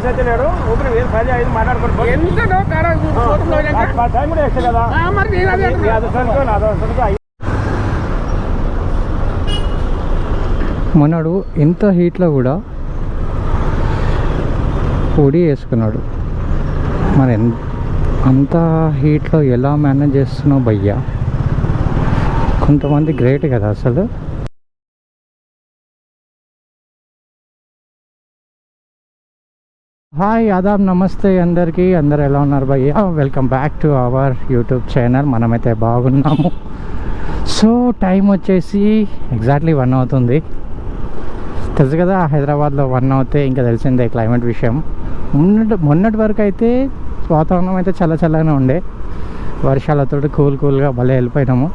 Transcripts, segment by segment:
వచ్చినాడు ఊపిరి 10-5 మాట్లాడుకోండి ఎంత టైం కూడా వేస్తే కదా మనడు ఇంత హీట్లో కూడా పొడి వేసుకున్నాడు. మరి అంత హీట్లో ఎలా మేనేజ్ చేస్తున్నావు భయ్యా? కొంతమంది గ్రేట్ కదా అసలు. హాయ్ ఆదాబ్ నమస్తే అందరికీ. అందరు ఎలా ఉన్నారు భయ్యా? Welcome back to our YouTube channel. మనమైతే బాగున్నాము. సో టైం వచ్చేసి ఎగ్జాక్ట్లీ 1 అవుతుంది. తెలుసు కదా హైదరాబాద్లో 1 అవుతే ఇంకా తెలిసిందే క్లైమేట్ విషయం. మొన్నటి వరకు అయితే వాతావరణం అయితే చల్లగానే ఉండే, వర్షాలతో కూల్గా భలే వెళ్ళిపోయినాము.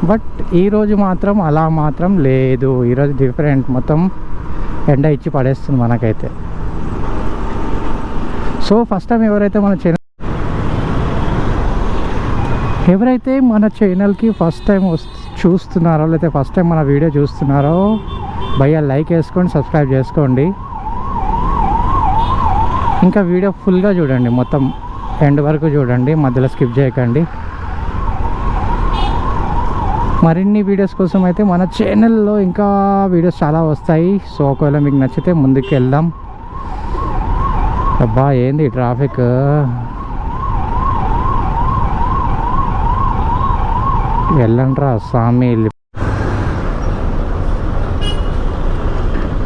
బట్ ఈరోజు మాత్రం అలా మాత్రం లేదు. ఈరోజు డిఫరెంట్, మొత్తం ఎండ ఇచ్చి పడేస్తుంది మనకైతే. సో ఫస్ట్ టైం ఎవరైతే మన ఛానల్కి ఫస్ట్ టైం చూస్తున్నారో లేకపోతే ఫస్ట్ టైం మన వీడియో చూస్తున్నారో భయ్యా లైక్ వేసుకోండి, సబ్స్క్రైబ్ చేసుకోండి. ఇంకా వీడియో ఫుల్గా చూడండి, మొత్తం ఎండ్ వరకు చూడండి, మధ్యలో స్కిప్ చేయకండి. మరిన్ని వీడియోస్ కోసం అయితే మన ఛానల్లో ఇంకా వీడియోస్ చాలా వస్తాయి. సో ఒకవేళ మీకు నచ్చితే ముందుకు వెళ్దాం. అబ్బా ఏంది ట్రాఫిక్! వెళ్ళండ్రా స్వామి.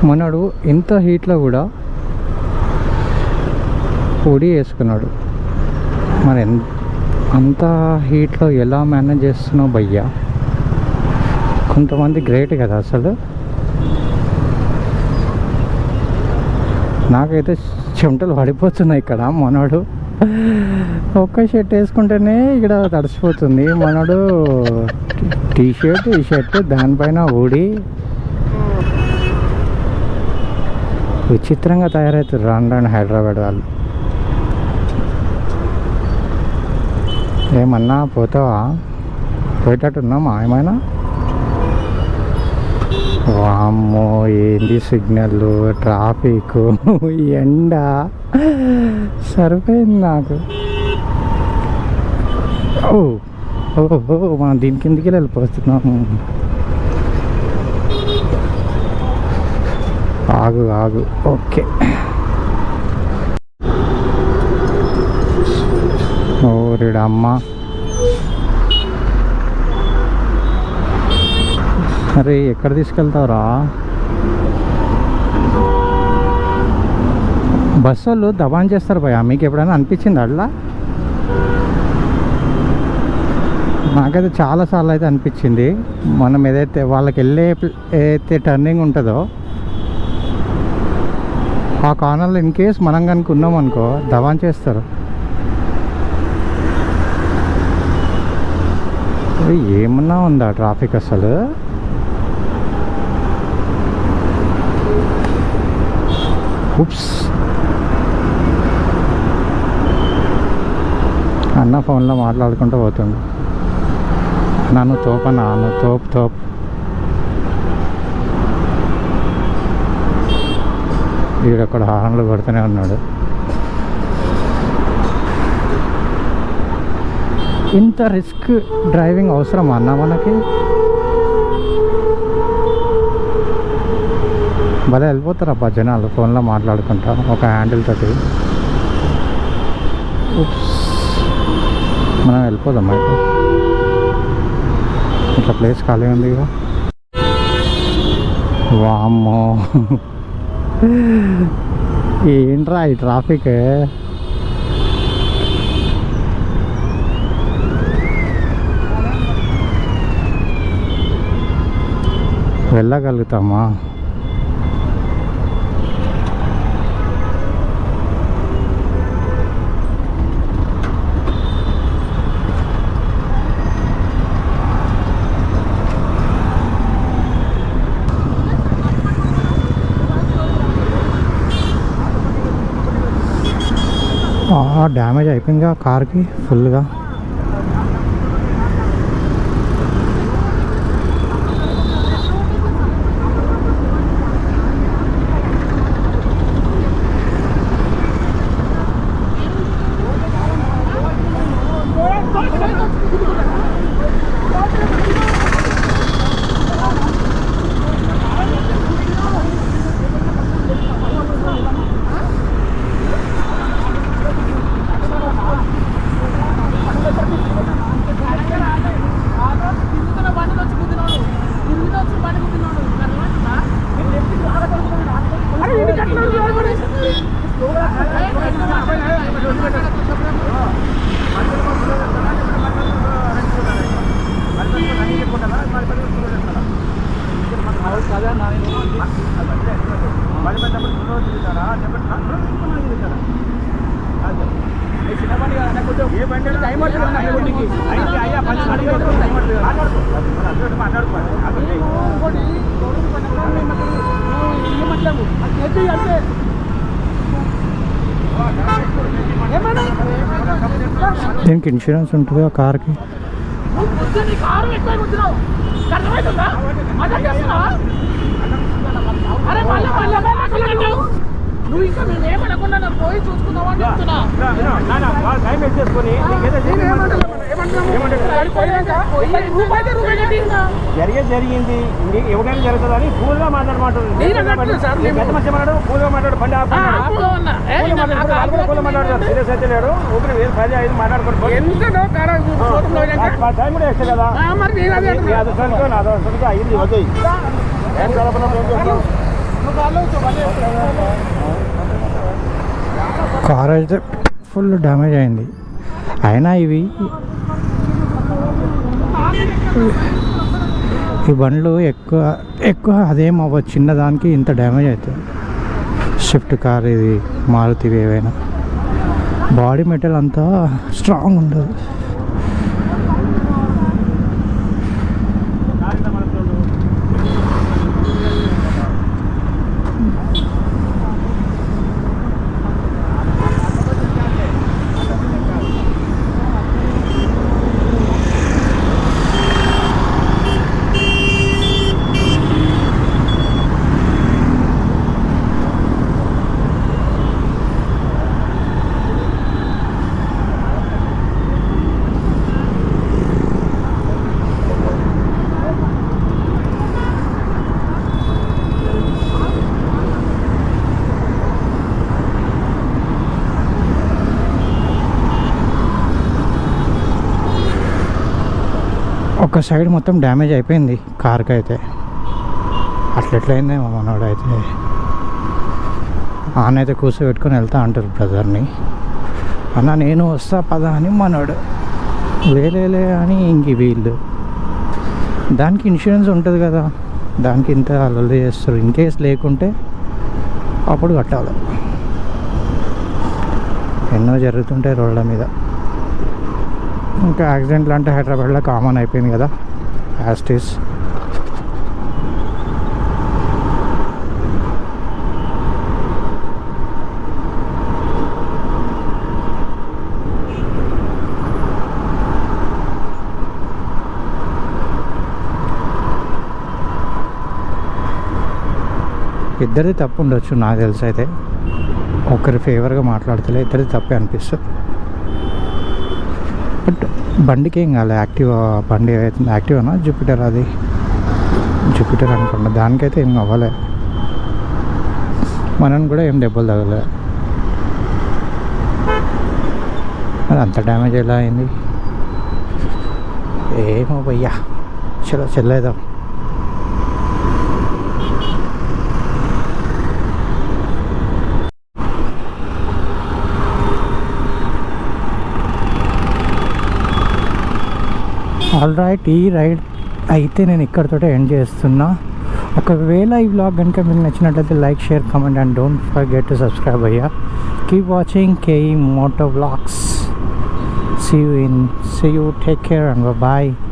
మనడు ఇంత హీట్లో కూడా పొడి వేసుకున్నాడు. మరి అంత హీట్లో ఎలా మేనేజ్ చేస్తున్నావు భయ్యా? కొంతమంది గ్రేట్ కదా అసలు. నాకైతే చెమటలు పడిపోతున్నాయి ఇక్కడ. మనోడు ఒక్క షర్ట్ వేసుకుంటేనే ఇక్కడ తడిసిపోతుంది. మనోడు టీ షర్ట్ దానిపైన ఊడి విచిత్రంగా తయారవుతారు రాను హైదరాబాద్ వాళ్ళు. ఏమన్నా పోతావా? పోయేటట్టున్నామా ఏమైనా? వామ్మో ఏంది సిగ్నల్, ట్రాఫిక్, ఎండ సరిపోయింది నాకు. మనం దీని కిందికి వెళ్ళిపోతున్నాము. ఆగు ఓకే. ఓరిడమ్మ, అరే ఎక్కడ తీసుకెళ్తావురా? బస్సు వాళ్ళు దబాన్ చేస్తారు భయ్యా. మీకు ఎప్పుడైనా అనిపించింది అట్లా? నాకైతే చాలాసార్లు అయితే అనిపించింది. మనం ఏదైతే వాళ్ళకి ఏదైతే టర్నింగ్ ఉంటుందో ఆ కార్నర్లో ఇన్ కేస్ మనం కనుక ఉన్నాం అనుకో దబాన్ చేస్తారు. ఏమన్నా ఉందా ట్రాఫిక్ అసలు? ఉప్స్, అన్న ఫోన్లో మాట్లాడుకుంటూ పోతుండు. నన్ను తోపనా? తోపు వీడొక్కడ హార్న్లు కొడుతూనే ఉన్నాడు. ఇంత రిస్క్ డ్రైవింగ్ అవసరమా అన్న మనకి? భలే వెళ్ళిపోతారు అబ్బా జనాలు ఫోన్లో మాట్లాడుకుంటా ఒక హ్యాండిల్ తోటి. మనం వెళ్ళిపోదాం అయితే. ఇట్లా ప్లేస్ ఖాళీ ఉంది కదా. వామ్మో ఏంట్రా ఈ ట్రాఫిక్! వెళ్ళగలుగుతామా? డ్యామేజ్ అయిపోయిందిగా కార్కి ఫుల్గా. అయ్యా పని దీనికి ఇన్సూరెన్స్ ఉంటుంది ఆ కార్కి? నువ్వు ఇంకా నేనేమనకుండా పోయి చూసుకున్నావా అని చెప్తున్నా. టైం వేసేసుకొని జరిగింది ఎవరైనా జరుగుతుందని కూల్గా మాట్లాడమంటారు. పెద్ద మనిషి మాట్లాడు, కూల్గా మాట్లాడు, బండి మాట్లాడతారు. సీరియస్ అయితే లేడు. ఊపిరి 10-5 మాట్లాడుకుంటూ టైం కూడా వేస్తే కదా. అదొకరికి అదొకరికి అయింది వద్దు. ఏం కలపడం కార్ అయితే ఫుల్ డ్యామేజ్ అయింది. అయినా ఈ బండ్లు ఎక్కువ అదేం అవ్వదు, చిన్నదానికి ఇంత డ్యామేజ్ అవుతుంది. స్విఫ్ట్ కార్ ఇది, మారుతివి ఏవైనా బాడీ మెటల్ అంతా స్ట్రాంగ్ ఉండదు. ఒక సైడ్ మొత్తం డ్యామేజ్ అయిపోయింది కార్కి అయితే. అట్లెట్లయిందేమో మనోడు అయితే. ఆనైతే కూర్చోబెట్టుకొని వెళ్తా అంటారు బ్రదర్ని. అన్న నేను వస్తా పదా అని మనోడు, లేలే అని ఇంక వీళ్ళు. దానికి ఇన్సూరెన్స్ ఉంటుంది కదా, దానికి ఇంత అల్లరి చేస్తారు. ఇన్ కేస్ లేకుంటే అప్పుడు కట్టాలి. ఎన్నో జరుగుతుంటాయి రోడ్ల మీద. ఇంకా యాక్సిడెంట్లు అంటే హైదరాబాద్లో కామన్ అయిపోయింది కదా, యాస్టీస్. ఇద్దరిది తప్పు ఉండొచ్చు నాకు తెలిసి. అయితే ఒకరి ఫేవర్గా మాట్లాడతలే, ఇద్దరిది తప్పే అనిపిస్తుంది. బట్ బండికి ఏం కాలే. యాక్టివా బండి అవుతుంది. యాక్టివానా జూపిటర్? అది జూపిటర్ అనుకున్నా. దానికైతే ఏం అవ్వలే. మనం కూడా ఏం దెబ్బలు తగలే. అది అంత డ్యామేజ్ ఎలా అయింది ఏమో భయ్యా. చలో చెల్లేదా. ఆల్ రైట్, ఈ రైడ్ అయితే నేను ఇక్కడితోటే ఎండ్ చేస్తున్నా. ఒకవేళ ఈ వ్లాగ్ కనుక మీకు నచ్చినట్లయితే like, share, comment and don't forget to subscribe అయ్యా. Keep watching KE Moto Vlogs. See you, take care and bye bye.